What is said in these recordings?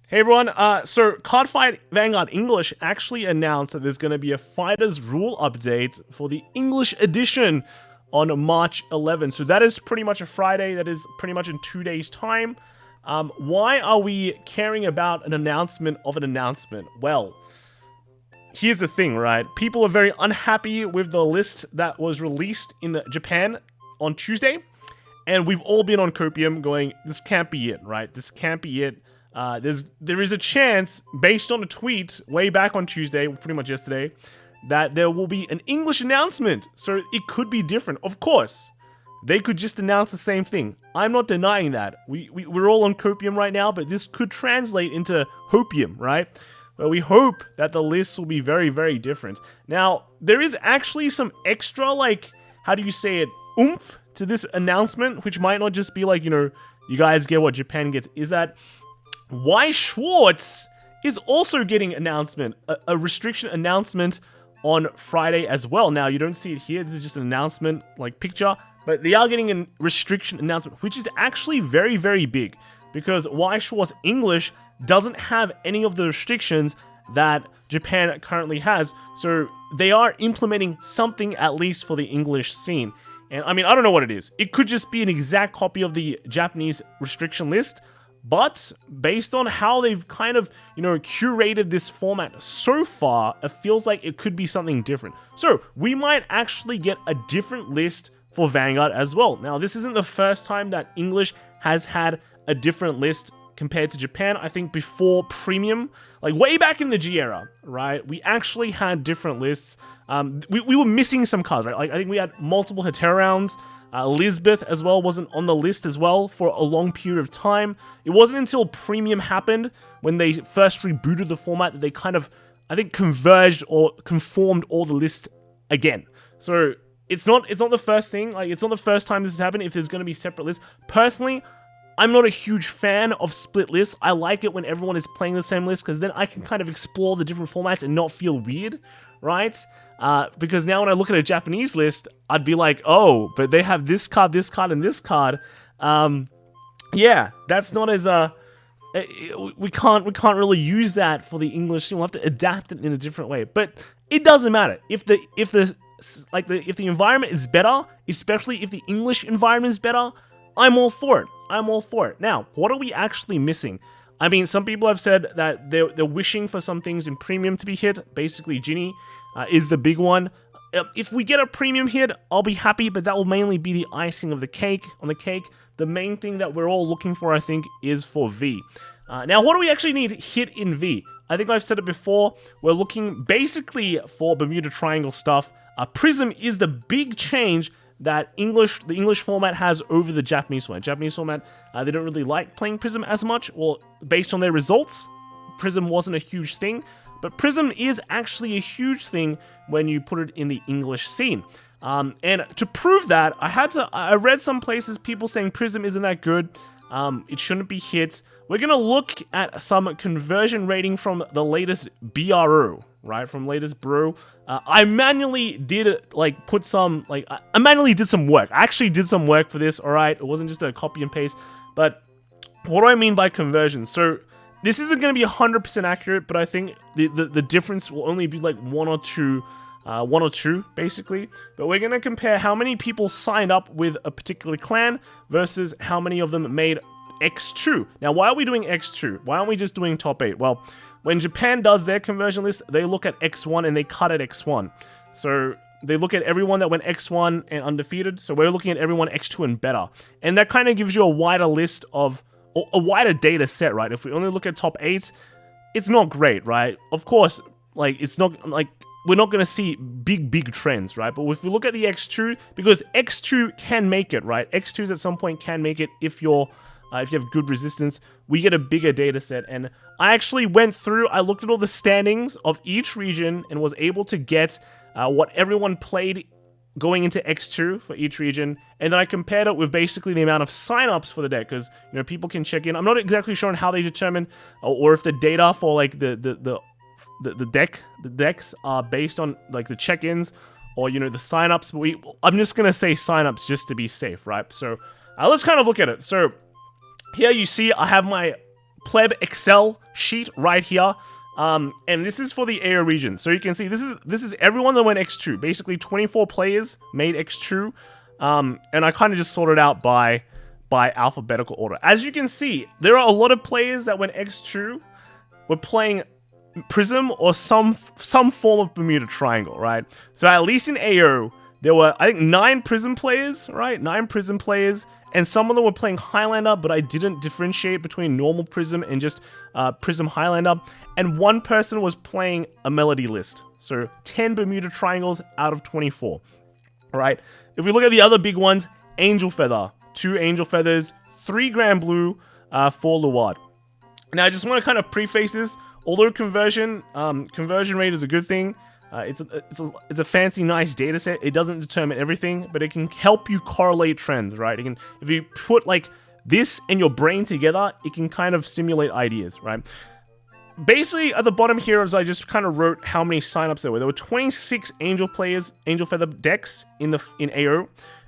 Hey everyone, so Cardfight Vanguard English actually announced that there's going to be a Fighters Rule update for the English edition on March 11th. So that is pretty much a Friday, that is pretty much in 2 days' time. Why are we caring about an announcement of an announcement? Well, here's the thing, right? People are very unhappy with the list that was released in Japan on Tuesday. And we've all been on Copium going, this can't be it, right? This can't be it. There is a chance, based on a tweet way back on Tuesday, pretty much yesterday, that there will be an English announcement. So it could be different. Of course, they could just announce the same thing. I'm not denying that. We're all on Copium right now, but this could translate into Hopium, right? Well, we hope that the lists will be very, very different. Now, there is actually some extra, like, how do you say it, oomph to this announcement, which might not just be like, you guys get what Japan gets, is that Y Schwartz is also getting a restriction announcement on Friday as well. Now, you don't see it here. This is just an announcement, like, picture. But they are getting a restriction announcement, which is actually very, very big. Because Y Schwartz English doesn't have any of the restrictions that Japan currently has. So they are implementing something, at least for the English scene. And, I mean, I don't know what it is. It could just be an exact copy of the Japanese restriction list. But based on how they've kind of, curated this format so far, it feels like it could be something different. So we might actually get a different list for Vanguard as well. Now, this isn't the first time that English has had a different list compared to Japan. I think before Premium, like way back in the G era, right? We actually had different lists. We were missing some cards, right? Like, I think we had multiple Hetero rounds. Elizabeth as well wasn't on the list as well for a long period of time. It wasn't until Premium happened, when they first rebooted the format, that they kind of, I think, converged or conformed all the lists again. So it's not the first thing. Like, it's not the first time this has happened if there's going to be separate lists. Personally, I'm not a huge fan of split lists. I like it when everyone is playing the same list, because then I can kind of explore the different formats and not feel weird, right? Because now when I look at a Japanese list, I'd be like, oh, but they have this card, and this card. Yeah, that's not as we can't really use that for the English. We'll have to adapt it in a different way. But it doesn't matter if the environment is better, especially if the English environment is better. I'm all for it. Now, what are we actually missing? I mean, some people have said that they're wishing for some things in Premium to be hit. Basically, Ginny is the big one. If we get a Premium hit, I'll be happy, but that will mainly be the icing of the cake. On the cake, the main thing that we're all looking for, I think, is for V. Now, what do we actually need hit in V? I think I've said it before. We're looking basically for Bermuda Triangle stuff. Prism is the big change that the English format has over the Japanese format. Japanese format, they don't really like playing Prism as much. Well, based on their results, Prism wasn't a huge thing. But Prism is actually a huge thing when you put it in the English scene. And to prove that, I read some places people saying Prism isn't that good. It shouldn't be hit. We're going to look at some conversion rating from the latest BRO, right? From latest bro. I manually did I manually did some work. I actually did some work for this, alright? It wasn't just a copy and paste. But what do I mean by conversion? So this isn't going to be 100% accurate, but I think the difference will only be like one or two, basically. But we're going to compare how many people signed up with a particular clan versus how many of them made X2. Now, why are we doing X2? Why aren't we just doing top 8? Well, when Japan does their conversion list, they look at X1 and they cut at X1. So they look at everyone that went X1 and undefeated. So we're looking at everyone X2 and better. And that kind of gives you a wider list of, a wider data set, right? If we only look at top 8, it's not great, right? Of course, like, it's not, like, we're not going to see big trends, right? But if we look at the X2, because X2 can make it, right? X2s at some point can make it if you have good resistance, we get a bigger data set. And I actually went through, I looked at all the standings of each region and was able to get what everyone played going into X2 for each region, and then I compared it with basically the amount of signups for the deck, because people can check in. I'm not exactly sure on how they determine, or if the data for like the decks are based on like the check-ins or the signups. But I'm just gonna say signups just to be safe, right? So let's kind of look at it. So here you see I have my pleb Excel sheet right here. And this is for the AO region. So you can see this is everyone that went X2. Basically 24 players made X2. And I kind of just sorted out by alphabetical order. As you can see, there are a lot of players that went X2 were playing Prism or some form of Bermuda Triangle, right? So at least in AO, there were, I think, 9 Prism players, right? 9 Prism players, and some of them were playing Highlander, but I didn't differentiate between normal Prism and just Prism Highlander. And 1 person was playing a Melody list. So 10 Bermuda Triangles out of 24, right? If we look at the other big ones, Angel Feather, 2 Angel Feathers, 3 Grand Blue, 4 Luard. Now, I just want to kind of preface this. Although conversion rate is a good thing, it's a fancy, nice data set. It doesn't determine everything, but it can help you correlate trends, right? It can, if you put like this and your brain together, it can kind of simulate ideas, right? Basically, at the bottom here, as I just kind of wrote how many signups there were. There were 26 Angel Feather decks in AO,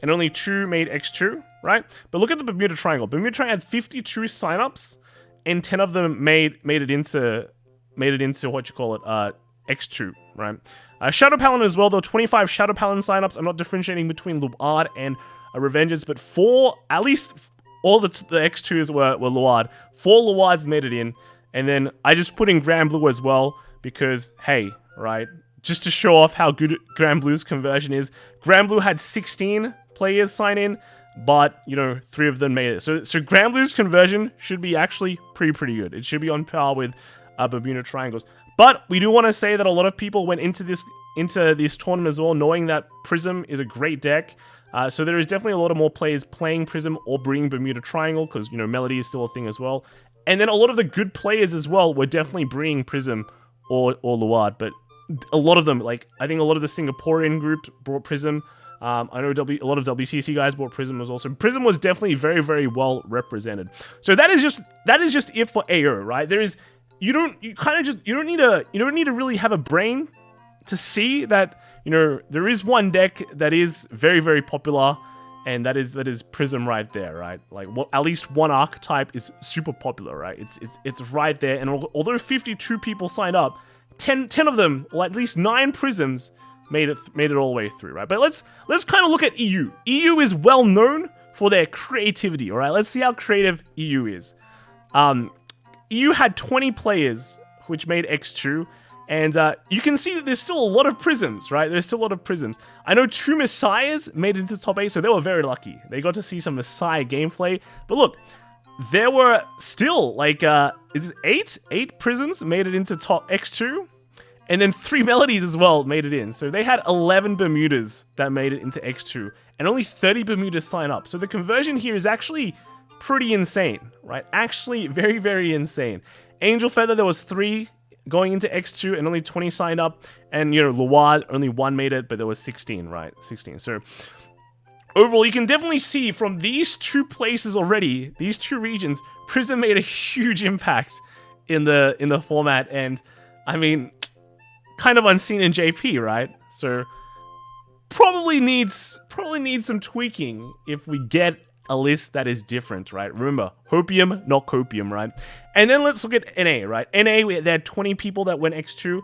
and only 2 made X2, right? But look at the Bermuda Triangle. Bermuda Triangle had 52 signups, and 10 of them made it into what you call it, X2, right? Shadow Paladin as well, though. 25 Shadow Paladin signups. I'm not differentiating between Luard and Revengers, but 4, at least all the X2s were Luard. 4 Luards made it in, and then I just put in Grand Blue as well because, hey, right, just to show off how good Grand Blue's conversion is. Grand Blue had 16 players sign in, but, you know, 3 of them made it. So Grand Blue's conversion should be actually pretty good. It should be on par with Bermuda Triangles. But we do want to say that a lot of people went into this tournament as well, knowing that Prism is a great deck. So there is definitely a lot of more players playing Prism or bringing Bermuda Triangle, because, you know, Melody is still a thing as well. And then a lot of the good players as well were definitely bringing Prism or Luard. But a lot of them, like, I think a lot of the Singaporean groups brought Prism. I know a lot of WCC guys bought Prism as well. So Prism was definitely very well represented. So that is just it for AO, right? There is you don't need to really have a brain to see that, you know, there is one deck that is very popular, and that is Prism right there, right? Like, at least one archetype is super popular, right? It's right there. And although 52 people signed up, 10 of them, or at least 9 Prisms, made it all the way through, right? But let's kind of look at EU. EU is well known for their creativity, all right? Let's see how creative EU is. EU had 20 players, which made X2, and you can see that there's still a lot of Prisms, right? There's still a lot of Prisms. I know 2 Messiahs made it into top 8, so they were very lucky. They got to see some Messiah gameplay. But look, there were still, like, is it 8 Prisms made it into top X2? And then 3 Melodies as well made it in. So they had 11 Bermudas that made it into X2, and only 30 Bermudas sign up. So the conversion here is actually pretty insane, right? Actually very insane. Angel Feather, there was 3 going into X2 and only 20 signed up. And, you know, Luard, only 1 made it, but there was 16, right? 16. So overall, you can definitely see from these 2 places already, these 2 regions, Prism made a huge impact in the format. And, I mean, kind of unseen in JP, right? So probably needs some tweaking if we get a list that is different, right? Remember, Hopium, not Copium, right? And then let's look at NA, right? NA, they had 20 people that went X2.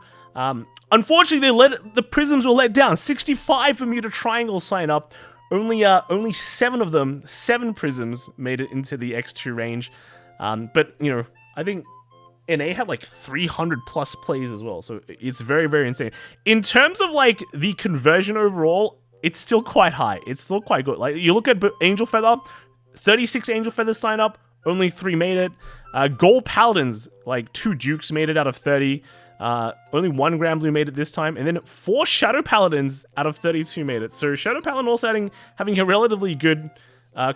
Unfortunately, the Prisms were let down. 65 Bermuda Triangles sign up. Only 7 of them, 7 Prisms, made it into the X2 range. But, you know, I think NA had like 300 plus plays as well, so it's very insane. In terms of like the conversion overall, it's still quite high. It's still quite good. Like, you look at Angel Feather, 36 Angel Feathers sign up, only 3 made it. Gold Paladins, like 2 Dukes made it out of 30. Only 1 Grand Blue made it this time, and then 4 Shadow Paladins out of 32 made it. So Shadow Paladin also having a relatively good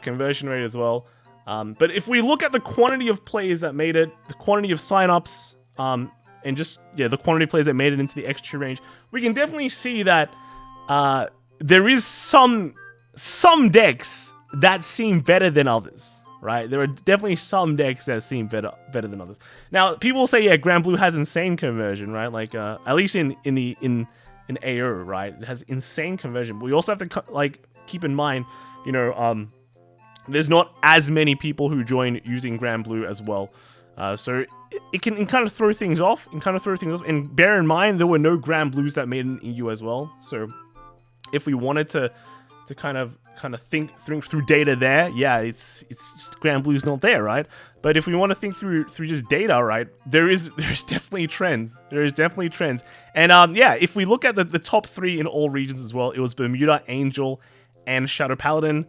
conversion rate as well. But if we look at the quantity of players that made it, the quantity of signups, and just, yeah, the quantity of players that made it into the X2 range, we can definitely see that there is some decks that seem better than others, right? There are definitely some decks that seem better than others. Now, people say, yeah, Grand Blue has insane conversion, right? Like, at least in AO, right? It has insane conversion. But we also have to, like, keep in mind, you know, there's not as many people who join using Grand Blue as well. So it can kind of throw things off, and bear in mind there were no Grand Blues that made in EU as well. So if we wanted to kind of think through data there, yeah, it's just Grand Blues not there, right? But if we want to think through just data, right, there's definitely trends. There is definitely trends. And yeah, if we look at the top 3 in all regions as well, it was Bermuda, Angel, and Shadow Paladin.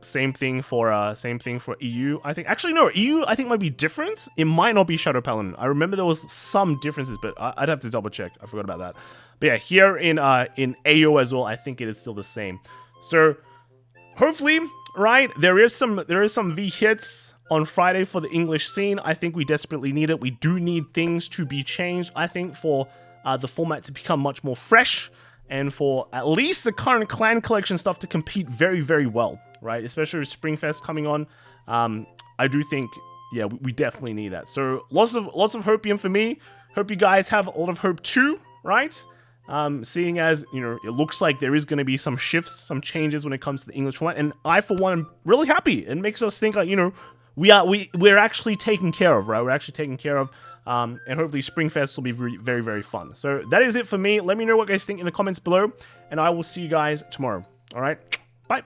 Same thing for EU. I think actually no, EU I think might be different. It might not be Shadow Paladin. I remember there was some differences, but I'd have to double check. I forgot about that. But yeah, here in AO as well, I think it is still the same. So hopefully, right, there is some V hits on Friday for the English scene. I think we desperately need it. We do need things to be changed, I think, for the format to become much more fresh, and for at least the current clan collection stuff to compete very, very well, right? Especially with Springfest coming on. I do think, yeah, we definitely need that. So lots of Hopium for me. Hope you guys have a lot of hope too, right? Seeing as, you know, it looks like there is going to be some shifts, some changes when it comes to the English format, and I, for one, am really happy. It makes us think, like, you know, we're actually taken care of, right? We're actually taken care of, and hopefully Springfest will be very, very fun. So that is it for me. Let me know what you guys think in the comments below, and I will see you guys tomorrow. All right, bye.